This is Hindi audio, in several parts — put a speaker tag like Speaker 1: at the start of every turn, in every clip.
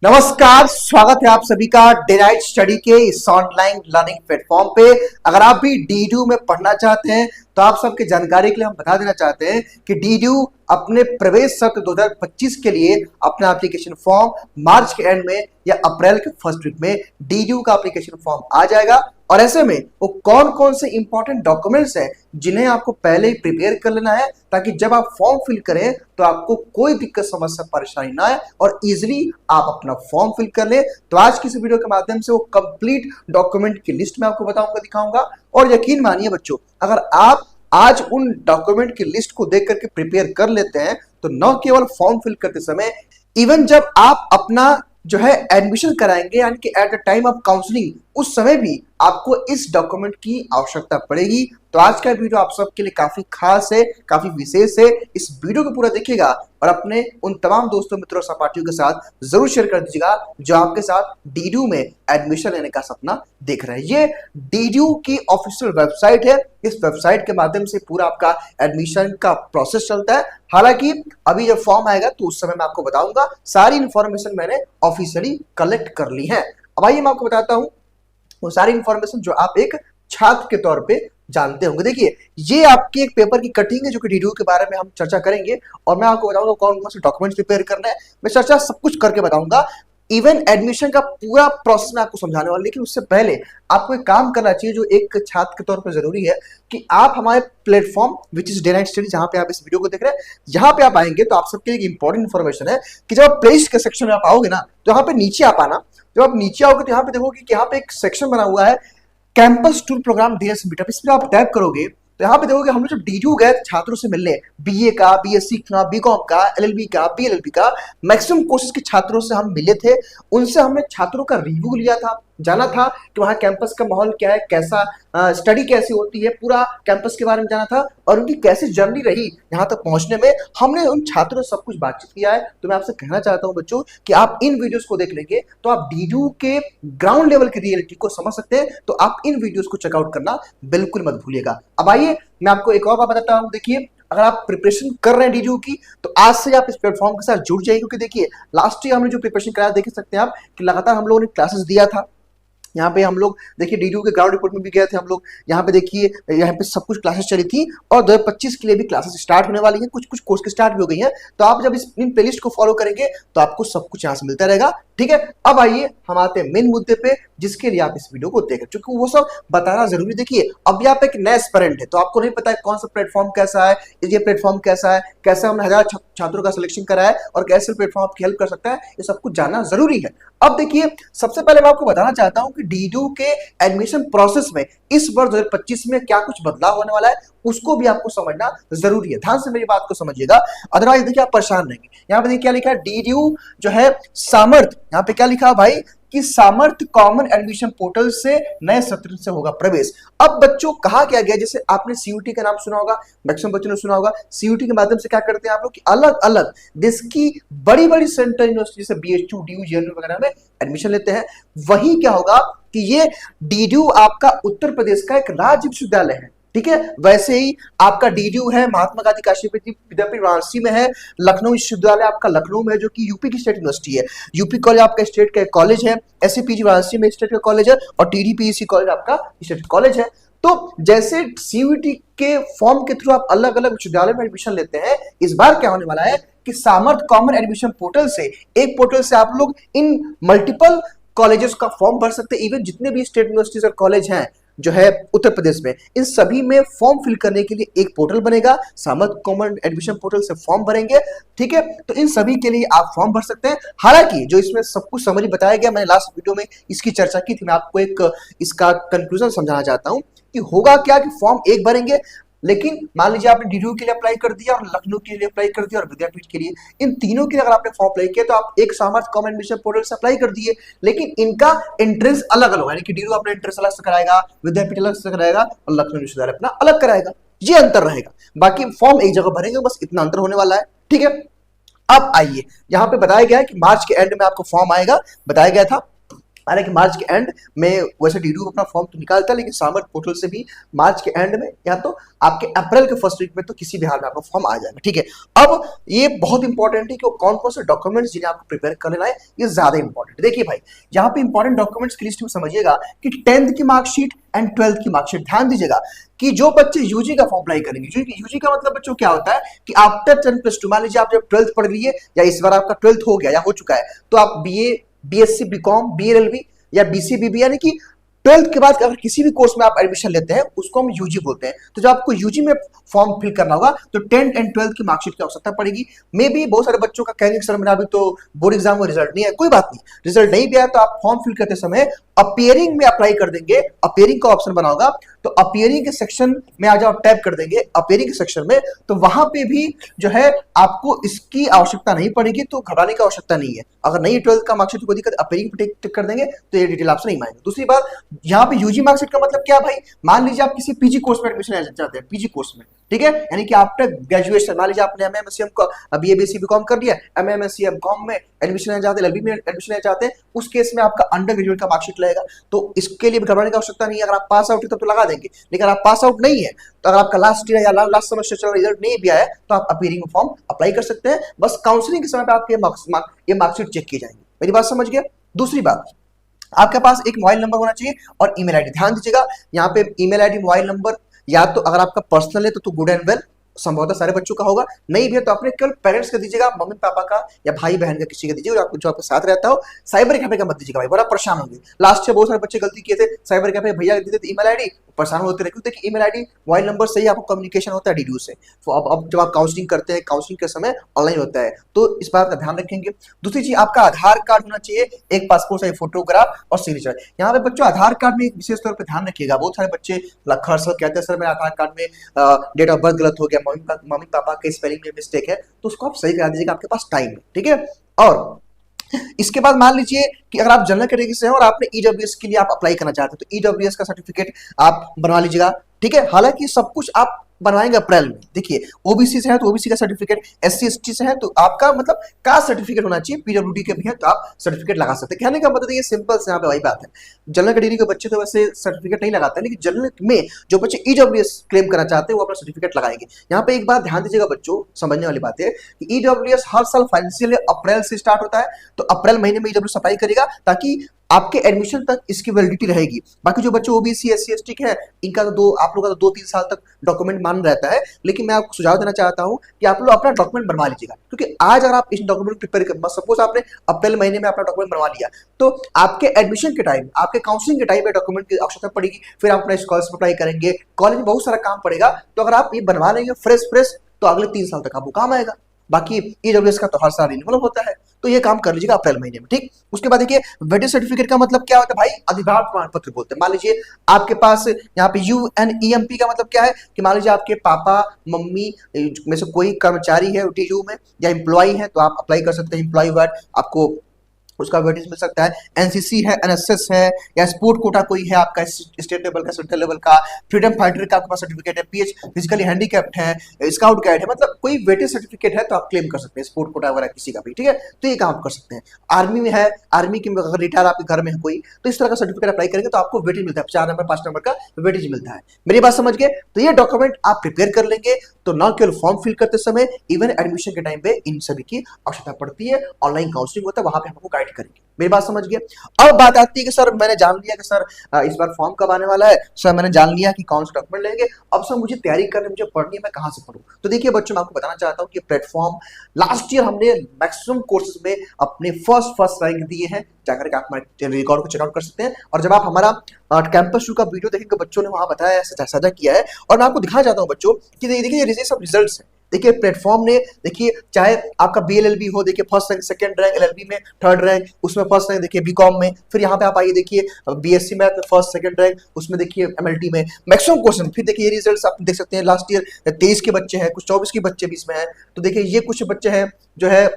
Speaker 1: नमस्कार, स्वागत है आप सभी का डे नाइट स्टडी के इस ऑनलाइन लर्निंग प्लेटफॉर्म पे। अगर आप भी डीडीयू में पढ़ना चाहते हैं तो आप सबके जानकारी के लिए हम बता देना चाहते हैं कि डीडीयू अपने प्रवेश सत्र 2025 के लिए अपना एप्लीकेशन फॉर्म मार्च के एंड में या अप्रैल के फर्स्ट वीक में डीडीयू का एप्लीकेशन फॉर्म आ जाएगा। और ऐसे में वो कौन कौन से इंपॉर्टेंट डॉक्यूमेंट्स हैं जिन्हें आपको पहले ही प्रिपेयर कर लेना है ताकि जब आप फॉर्म फिल करें तो आपको कोई दिक्कत समस्या परेशानी ना आए और इजीली आप अपना फॉर्म फिल कर ले। तो आज की इस वीडियो के माध्यम से वो कंप्लीट डॉक्यूमेंट की लिस्ट मैं आपको बताऊंगा, दिखाऊंगा। और यकीन मानिए बच्चों, अगर आप आज उन डॉक्यूमेंट की लिस्ट को देख करके प्रिपेयर कर लेते हैं तो न केवल फॉर्म फिल करते समय, इवन जब आप अपना जो है एडमिशन कराएंगे यानी कि at the time of counselling, उस समय भी आपको इस डॉक्यूमेंट की आवश्यकता पड़ेगी। तो आज का वीडियो आप सबके लिए काफी खास है, काफी विशेष है। इस वीडियो को पूरा देखिएगा और अपने उन तमाम दोस्तों, मित्रों, सहपाठियों के साथ जरूर शेयर कर दीजिएगा जो आपके साथ डीडीयू में एडमिशन लेने का सपना देख रहे हैं। ये डीडीयू की ऑफिशियल वेबसाइट है। इस वेबसाइट के माध्यम से पूरा आपका एडमिशन का प्रोसेस चलता है। हालांकि अभी जब फॉर्म आएगा तो उस समय मैं आपको बताऊंगा। सारी इंफॉर्मेशन मैंने ऑफिशियली कलेक्ट कर ली है। अब आइए मैं आपको बताता हूं वो सारी इंफॉर्मेशन जो आप एक छात्र के तौर पे जानते होंगे। देखिए, ये आपकी एक पेपर की कटिंग है जो कि डीडीयू के बारे में हम चर्चा करेंगे और मैं आपको बताऊंगा कौन कौन से डॉक्यूमेंट्स प्रिपेयर करना है। मैं चर्चा सब कुछ करके बताऊंगा। इवन एडमिशन का पूरा प्रोसेस मैं आपको समझाने वाला, लेकिन उससे पहले आपको एक काम करना चाहिए जो एक छात्र के तौर पर जरूरी है कि आप हमारे platform which is day night study, जहां पे आप इस वीडियो को देख रहे हैं, यहाँ पे आप आएंगे तो आप सबके लिए एक इंपॉर्टेंट इन्फॉर्मेशन है कि जब आप प्लेलिस्ट के सेक्शन में आप आओगे ना, तो यहाँ पे नीचे आप आना। जब आप नीचे आओगे तो यहाँ पे देखोगे कि यहाँ पे एक सेक्शन बना हुआ है campus tour program DS meetup. इस पर आप टैप करोगे तो यहाँ पे देखोगे हम लोग जब डीडीयू गए छात्रों से मिलने, बीए का, बीएससी का, बीकॉम का, एलएलबी का, बीएलएलबी का, मैक्सिमम कोर्सेज के छात्रों से हम मिले थे। उनसे हमने छात्रों का रिव्यू लिया था, जाना था कि वहाँ कैंपस का माहौल क्या है, कैसा स्टडी कैसी होती है, पूरा कैंपस के बारे में जाना था और उनकी कैसी जर्नी रही यहाँ तक पहुंचने में। हमने उन छात्रों से सब कुछ बातचीत किया है। तो मैं आपसे कहना चाहता हूँ बच्चों कि आप इन वीडियोस को देख लेंगे तो आप डीडीयू के ग्राउंड लेवल की रियलिटी को समझ सकते हैं। तो आप इन वीडियोस को चेकआउट करना बिल्कुल मत भूलिएगा। अब आइए मैं आपको एक और बात बताता हूँ। देखिए, अगर आप प्रिपरेशन कर रहे हैं डीडीयू की तो आज से आप इस प्लेटफॉर्म के साथ जुड़ जाइए, क्योंकि देखिए लास्ट ईयर हमने जो प्रिपरेशन कराया देख सकते हैं आप कि लगातार हम लोगों ने क्लासेस दिया था। यहाँ पे हम लोग देखिए डीडीयू के ग्राउंड रिपोर्ट में भी गए थे हम लोग। यहाँ पे देखिए, यहाँ पे सब कुछ क्लासेस चली थी और 2025 के लिए भी क्लासेस स्टार्ट होने वाली हैं। कुछ कुछ कोर्स की स्टार्ट भी हो गई हैं। तो आप जब इन प्लेलिस्ट को फॉलो करेंगे तो आपको सब कुछ यहाँ से मिलता रहेगा। ठीक है, अब आइए हम आते हैं मेन मुद्दे पे जिसके लिए आप इस वीडियो को देखें, क्योंकि वो सब बताना जरूरी। देखिए, अभी आप एक नए एस्पिरेंट है तो आपको नहीं पता है कौन सा प्लेटफॉर्म कैसा है, ये प्लेटफॉर्म कैसा है, कैसे हमने 1000 छात्रों का सिलेक्शन करा है और कैसे प्लेटफॉर्म आपकी हेल्प कर सकता है, ये सब कुछ जानना जरूरी है। अब देखिए, सबसे पहले मैं आपको बताना चाहता हूं कि डीडीयू के एडमिशन प्रोसेस में इस वर्ष 2025 में क्या कुछ बदलाव होने वाला है, उसको भी आपको समझना जरूरी है। ध्यान से मेरी बात को समझिएगा, अदरवाइज देखिए आप परेशान रहेंगे। यहाँ पे देखिए क्या लिखा है, डीडीयू जो है सामर्थ्य, यहाँ पे क्या लिखा है भाई कि सामर्थ्य कॉमन एडमिशन पोर्टल से नए सत्र से होगा प्रवेश। अब बच्चों कहा क्या गया, जैसे आपने सीयूटी का नाम सुना होगा, मैक्सिमम बच्चों ने सुना होगा। सीयूटी के माध्यम से क्या करते हैं आप लोग कि अलग अलग देश की बड़ी बड़ी सेंट्रल यूनिवर्सिटी जैसे बीएचयू, डीयू, जेएनयू वगैरह में एडमिशन लेते हैं। वही क्या होगा कि ये डीडीयू आपका उत्तर प्रदेश का एक राज्य विश्वविद्यालय है। ठीक है, वैसे ही आपका डीडीयू है महात्मा गांधी काशी विद्यापीठ वाराणसी में है, लखनऊ विश्वविद्यालय आपका लखनऊ में है जो कि यूपी की स्टेट यूनिवर्सिटी है, यूपी कॉलेज आपका स्टेट का कॉलेज है, एससीपीजी वाराणसी में स्टेट का कॉलेज है और टीडीपीईसी कॉलेज आपका स्टेट कॉलेज है। तो जैसे सीयूटी के फॉर्म के थ्रू आप अलग अलग विश्वविद्यालय में एडमिशन लेते हैं, इस बार क्या होने वाला है कि सामर्थ्य कॉमन एडमिशन पोर्टल से, एक पोर्टल से आप लोग इन मल्टीपल कॉलेजेस का फॉर्म भर सकते हैं। इवन जितने भी स्टेट यूनिवर्सिटीज और कॉलेज हैं जो है उत्तर प्रदेश में, इन सभी में फॉर्म फिल करने के लिए एक पोर्टल बनेगा, सामर्थ्य कॉमन एडमिशन पोर्टल से फॉर्म भरेंगे। ठीक है, तो इन सभी के लिए आप फॉर्म भर सकते हैं। हालांकि जो इसमें सब कुछ समरी बताया गया, मैंने लास्ट वीडियो में इसकी चर्चा की थी, मैं आपको एक इसका कंक्लूजन समझाना चाहता हूं कि होगा क्या कि फॉर्म एक भरेंगे, लेकिन मान लीजिए आपने डीडीयू के लिए अप्लाई कर दिया और लखनऊ के लिए अप्लाई कर दिया और विद्यापीठ के लिए, इन तीनों के लिए अगर आपने फॉर्म अप्लाई किया तो आप एक सामर्थ्य कॉमन एडमिशन पोर्टल से अप्लाई कर दिए, लेकिन इनका एंट्रेंस अलग अलग, यानी कि डीडीयू अपना एंट्रेंस अलग से कराएगा, विद्यापीठ अलग से कराएगा और लखनऊ विश्वविद्यालय अपना अलग कराएगा। ये अंतर रहेगा, बाकी फॉर्म एक जगह भरेंगे, बस इतना अंतर होने वाला है। ठीक है, अब आइए यहाँ पे बताया गया है कि मार्च के एंड में आपको फॉर्म आएगा, बताया गया था हालांकि मार्च के एंड में वैसे डीडू अपना फॉर्म तो निकालता है, लेकिन सामर पोर्टल से भी मार्च के एंड में या तो आपके अप्रैल के फर्स्ट वीक में तो किसी भी हाल में आपका फॉर्म आ जाएगा। ठीक है, अब ये बहुत इंपॉर्टेंट है कि वो कौन कौन से डॉक्यूमेंट्स जिन्हें आपको प्रिपेयर कर लेना है, ये ज्यादा इंपॉर्टेंट है। देखिए भाई, यहाँ पे इंपॉर्टेंट डॉक्यूमेंट्स की लिस्ट में समझिएगा कि 10th की मार्कशीट एंड 12th की मार्कशीट। ध्यान दीजिएगा कि जो बच्चे यूजी का फॉर्म अप्लाई करेंगे, यूजी का मतलब बच्चों क्या होता है कि आफ्टर 10+2, मान लीजिए आप जब 12th पढ़ रही है या इस बार आपका 12th हो गया या हो चुका है, तो आप बीए, बीएससी, बीकॉम, बीएलएलबी या बीसीबीबी, यानी कि 12th के बाद अगर किसी भी कोर्स में आप एडमिशन लेते हैं उसको हम यूजी बोलते हैं। तो जब आपको यूजी में फॉर्म फिल करना होगा तो 10th एंड 12th की मार्कशीट की आवश्यकता पड़ेगी। मे भी बहुत सारे बच्चों का कहेंगे सर मेरा अभी तो बोर्ड एग्जाम में रिजल्ट नहीं है, कोई बात नहीं, रिजल्ट नहीं भी आया तो आप फॉर्म फिल करते समय अपियरिंग में अप्लाई कर देंगे। अपियरिंग का ऑप्शन बना होगा तो अपियरिंग के सेक्शन में आ जाओ, टैप कर देंगे अपियरिंग के सेक्शन में, तो वहां पे भी जो है आपको इसकी आवश्यकता नहीं पड़ेगी, तो घबराने की आवश्यकता नहीं है। अगर नहीं 12th का मार्कशीट कोई दिक्कत, अपियरिंग पे टिक कर देंगे तो ये डिटेल आपसे नहीं मांगेंगे। दूसरी बात, यहाँ पे यूजी मार्कशीट का मतलब क्या भाई, मान लीजिए आप किसी पीजी कोर्स में एडमिशन लेना चाहते हैं, पीजी कोर्स में, ठीक है, यानी कि आफ्टर ग्रेजुएशन, मान लीजिए आपने एमएमएससी बीए बीएससी बीकॉम कर लिया, एमएमएससी एमकॉम में एडमिशन लेना चाहते हैं, एलएलबी में एडमिशन लेना चाहते हैं, उस केस में आपका अंडर ग्रेजुएट का मार्कशीट लगेगा। तो इसके लिए घबराने की आवश्यकता नहीं है। अगर आप पास आउट है तब तो लगा देंगे, लेकिन अगर आप पास आउट नहीं है, तो अगर आपका लास्ट ईयर या लास्ट सेमेस्टर चल रिजल्ट नहीं भी आया, तो आप अपीयरिंग फॉर्म अप्लाई कर सकते हैं। बस काउंसलिंग के समय पे आपके ये मार्कशीट चेक की जाएंगी। मेरी बात समझ गया। दूसरी बात, आपके पास एक मोबाइल नंबर होना चाहिए और ईमेल आईडी। ध्यान दीजिएगा, यहाँ पे ईमेल आईडी, मोबाइल नंबर, या तो अगर आपका पर्सनल है तो गुड एंड वेल, संभवतः सारे बच्चों का होगा, नहीं भी है तो अपने केवल पेरेंट्स का दीजिएगा, मम्मी पापा का या भाई बहन का किसी का दीजिएगा जो आपके साथ रहता हो। साइबर कैफे का मत दीजिएगा भाई, बड़ा परेशान होंगे। लास्ट ईयर बहुत सारे बच्चे गलती किए थे, साइबर कैफे भैया देते थे ईमेल आईडी, परेशान होते रहे, क्योंकि ईमेल आईडी मोबाइल नंबर से ही आपको कम्युनिकेशन होता है डीडू से। तो अब जब आप काउंसलिंग करते हैं, काउंसलिंग के समय ऑनलाइन होता है, तो इस बात का ध्यान रखेंगे। दूसरी चीज, आपका आधार कार्ड होना चाहिए, एक पासपोर्ट साइज फोटोग्राफ और सिग्नेचर। यहाँ पे बच्चों आधार कार्ड में एक विशेष तौर पर ध्यान रखिएगा। बहुत सारे बच्चे लखर सर कहते हैं सर मेरा आधार कार्ड में डेट ऑफ बर्थ गलत हो गया, मम्मी पापा के स्पेलिंग में मिस्टेक है, तो उसको आप सही करा दीजिएगा, आपके पास टाइम है, ठीक है। और इसके बाद मान लीजिए कि अगर आप जनरल कैटेगरी से हैं और आपने ईडब्ल्यूएस के लिए आप अप्लाई करना चाहते हैं, तो ईडब्ल्यूएस का सर्टिफिकेट आप बनवा लीजिएगा, ठीक है। हालांकि सब कुछ आप बनवाएंगे अप्रैल में। देखिए, ओबीसी से है तो ओबीसी का सर्टिफिकेट, एससी एसटी से है तो आपका मतलब कास्ट सर्टिफिकेट होना चाहिए, पीडब्ल्यूडी के भी है तो आप सर्टिफिकेट लगा सकते हैं। कहने का मतलब ये सिंपल से यहाँ पे वही बात है। जनरल कैटेगरी के बच्चे तो वैसे सर्टिफिकेट नहीं लगाते हैं, लेकिन जनरल में जो बच्चे ईडब्ल्यूएस क्लेम करना चाहते हैं वो अपना सर्टिफिकेट लगाएंगे। यहाँ पे एक बात ध्यान दीजिएगा बच्चों, समझने वाली बात है कि ईडब्ल्यूएस हर साल फाइनेंशियल अप्रैल से स्टार्ट होता है, तो अप्रैल महीने में ईडब्ल्यूएस अप्लाई करेगा ताकि आपके एडमिशन तक इसकी वैलिडिटी रहेगी। बाकी जो बच्चे ओबीसी एससी एसटी के हैं, इनका तो आप लोगों का तो 2-3 साल तक डॉक्यूमेंट मान रहता है, लेकिन मैं आपको सुझाव देना चाहता हूं कि आप लोग अपना डॉक्यूमेंट बनवा लीजिएगा, क्योंकि आज अगर आप इस डॉक्यूमेंट प्रिपेयर कर, सपोज आपने अप्रैल महीने में अपना डॉक्यूमेंट बनवा लिया, तो आपके एडमिशन के टाइम, आपके काउंसलिंग के टाइम में डॉक्यूमेंट की आवश्यकता पड़ेगी, फिर आप अपना स्कॉलरशिप अप्लाई करेंगे, कॉलेज में बहुत सारा काम पड़ेगा। तो अगर आप ये बनवा लेंगे फ्रेश तो अगले 3 साल तक आपको काम आएगा। बाकी ईडब्ल्यूएस का तो हर साल रिन्यूअल होता है, तो ये काम कर लीजिएगा अप्रैल महीने में, ठीक। उसके बाद देखिए, वेटेज सर्टिफिकेट का मतलब क्या होता है भाई, अधिभार प्रमाण पत्र बोलते हैं। मान लीजिए आपके पास यहाँ पे यूएनईएमपी का मतलब क्या है कि मान लीजिए आपके पापा मम्मी में से कोई कर्मचारी है टीयू में या एम्प्लॉय है, तो आप अप्लाई कर सकते हैं एम्प्लॉय वर्ड, आपको उसका वेटेज मिल सकता है। एनसीसी है, एनएसएस है, या स्पोर्ट कोटा कोई है आपका, स्टेट लेवल का, सेंट्रल लेवल का, फ्रीडम फाइटर का आपके पास सर्टिफिकेट है, पीएच फिजिकली हैंडीकैप्ड है, स्काउट गाइड है, मतलब कोई वेटेज सर्टिफिकेट है तो आप क्लेम कर सकते हैं, स्पोर्ट कोटा वगैरह किसी का भी, ठीक है। तो ये काम आप कर सकते हैं। आर्मी में है, आर्मी की अगर रिटायर आपके घर में है कोई, तो इस तरह का सर्टिफिकेट अप्लाई करेंगे तो आपको वेटेज मिलता है, 4 नंबर 5 नंबर का वेटेज मिलता है। मेरी बात समझ गए। तो ये डॉक्यूमेंट आप प्रिपेयर कर लेंगे तो न केवल फॉर्म फिल करते समय, इवन एडमिशन के टाइम पे इन सभी की आवश्यकता पड़ती है। ऑनलाइन काउंसलिंग होता है, वहां पे हम आपको गाइड करेंगे। मेरी बात समझ गया। अब बात आती है कि सर मैंने जान लिया कि सर इस बार फॉर्म कब आने वाला है, सर मैंने जान लिया कि कौन सा डॉक्यूमेंट लेंगे, अब सर मुझे तैयारी करनी, मुझे पढ़नी है, मैं कहां से पढ़ूं। तो देखिए बच्चों, मैं आपको बताना चाहता हूं कि प्लेटफॉर्म लास्ट ईयर हमने मैक्सिमम कोर्सेज में अपने फर्स्ट रैंक दिए हैं, जाकर के आप हमारे रिकॉर्ड को चेकआउट कर सकते हैं। और जब आप हमारा कैंपस टू का वीडियो देखेंगे, बच्चों ने वहां बताया, साझा किया है, और मैं आपको दिखाना चाहता हूं बच्चों कि देखिए ये सब रिजल्ट्स हैं। देखिए प्लेटफॉर्म ने, देखिए चाहे आपका बीएलएलबी हो, देखिए first rank, second rank, LLB में थर्ड रैंक, उसमें फर्स्ट रैंक, देखिए बीकॉम में, फिर यहाँ पे आप आइए देखिए बीएससी मैथ में फर्स्ट सेकंड रैंक, उसमें देखिए एमएलटी में मैक्सिमम क्वेश्चन। फिर देखिए ये रिजल्ट्स आप देख सकते हैं, लास्ट ईयर 23 के बच्चे हैं, कुछ 24 के बच्चे भी इसमें हैं। तो देखिए ये कुछ बच्चे हैं जो है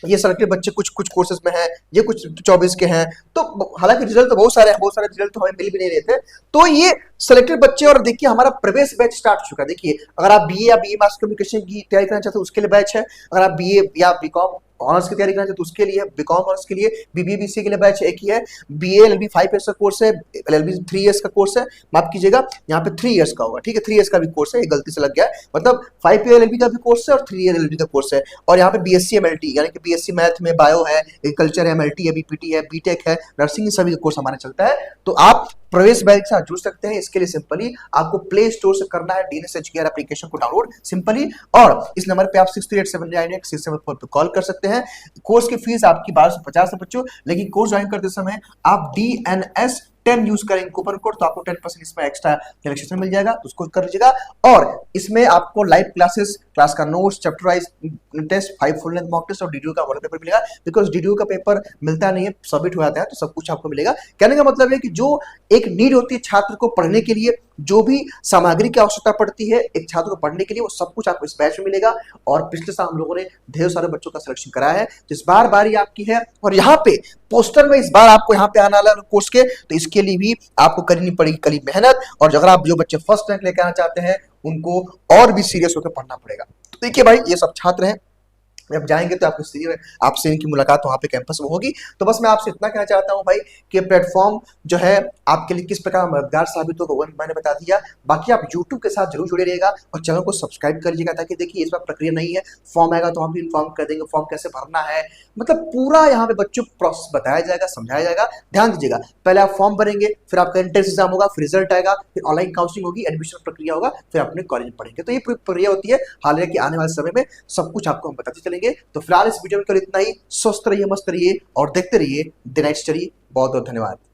Speaker 1: ये सेलेक्टेड बच्चे कुछ कोर्सेज में हैं, ये कुछ 24 के हैं। तो हालांकि रिजल्ट तो बहुत सारे हैं, बहुत सारे रिजल्ट तो हमें मिल भी नहीं रहे थे, तो ये सेलेक्टेड बच्चे। और देखिए हमारा प्रवेश बैच स्टार्ट हो चुका है। देखिए अगर आप बीए या बीए मास कम्युनिकेशन की तैयारी करना चाहते हैं उसके लिए बैच है, अगर आप बीए या बीकॉम ऑनर्स की तैयारी करना चाहते तो उसके लिए, बीकॉम ऑनर्स के लिए, बीबीए बीसीए के लिए बैच एक ही है, बीए एलएलबी 5 इयर्स का कोर्स है, एलएलबी 3 इयर्स का कोर्स है, माफ कीजिएगा यहाँ पे 3 इयर्स का होगा, ठीक है, 3 इयर्स का भी कोर्स है, ये गलती से लग गया है, मतलब 5 ईयर एलएलबी का भी कोर्स है और 3 ईयर एलएलबी का कोर्स है। और यहाँ पे बीएससी एमएलटी यानी कि बीएससी मैथ में बायो है, एग्रीकल्चर है, एमएलटी है, बीपीटी है, बीटेक है, नर्सिंग, सभी का कोर्स हमारे चलता है। तो आप प्रवेश बैच के साथ जुड़ सकते हैं। इसके लिए सिंपली आपको प्ले स्टोर से करना है डीएनएस एजुकेयर एप्लीकेशन को डाउनलोड सिंपली, और इस नंबर पे आप 6387986674 पे कॉल कर सकते हैं। कोर्स की फीस आपकी 1250 है बच्चों, लेकिन कोर्स ज्वाइन करते समय आप DNS 10 यूज करेंगे कूपन कोड, तो आपको 10% इसमें एक्स्ट्रा रिलैक्सेशन मिल जाएगा, तो उसको कर लीजिएगा। और इसमें आपको लाइव क्लासेस, क्लास का notes, chapter wise test, 5 full length mock test और डीडीयू का मॉडल पेपर मिलेगा, बिकॉज डीडीयू का पेपर मिलता नहीं है, सबमिट हो जाता है, तो सब कुछ आपको मिलेगा। कहने का मतलब है कि जो एक नीड होती है छात्र को पढ़ने के लिए, जो भी सामग्री की आवश्यकता पड़ती है एक छात्र को पढ़ने के लिए, वो सब कुछ आपको इस बैच में मिलेगा। और पिछले साल हम लोगों ने ढेर सारे बच्चों का सिलेक्शन कराया है, तो इस बार बारी आपकी है। और यहाँ पे पोस्टर में इस बार आपको यहाँ पे आने वाला कोर्स के, तो इसके लिए भी आपको करनी पड़ेगी कड़ी मेहनत। और अगर आप जो बच्चे फर्स्ट रैंक लेकर आना चाहते हैं उनको और भी सीरियस होकर पढ़ना पड़ेगा। तो देखिए भाई, ये सब छात्र हैं, जब जाएंगे तो आपसे इनकी मुलाकात वहां पे कैंपस में होगी। तो बस मैं आपसे इतना कहना चाहता हूं भाई कि प्लेटफॉर्म जो है आपके लिए किस प्रकार मददगार साबित होगा वो मैंने बता दिया। बाकी आप YouTube के साथ जरूर जुड़े रहिएगा और चैनल को सब्सक्राइब करिएगा, ताकि देखिए इस बार प्रक्रिया नहीं है, फॉर्म आएगा तो हम भी इन्फॉर्म कर देंगे, फॉर्म कैसे भरना है, मतलब पूरा यहाँ पे बच्चों को प्रोसेस बताया जाएगा, समझाया जाएगा। ध्यान दीजिएगा, पहले आप फॉर्म भरेंगे, फिर आपका एंट्रेंस एग्जाम होगा, फिर रिजल्ट आएगा, फिर ऑनलाइन काउंसलिंग होगी, एडमिशन प्रक्रिया होगा, फिर अपने कॉलेज में पढ़ेंगे। तो ये पूरी प्रक्रिया होती है। हालांकि आने वाले समय में सब कुछ आपको हम बताते चलेंगे। तो फिलहाल इस वीडियो में केवल इतना ही। स्वस्थ रहिए, मस्त रहिए और देखते रहिए द नाइट स्टडी। बहुत बहुत धन्यवाद।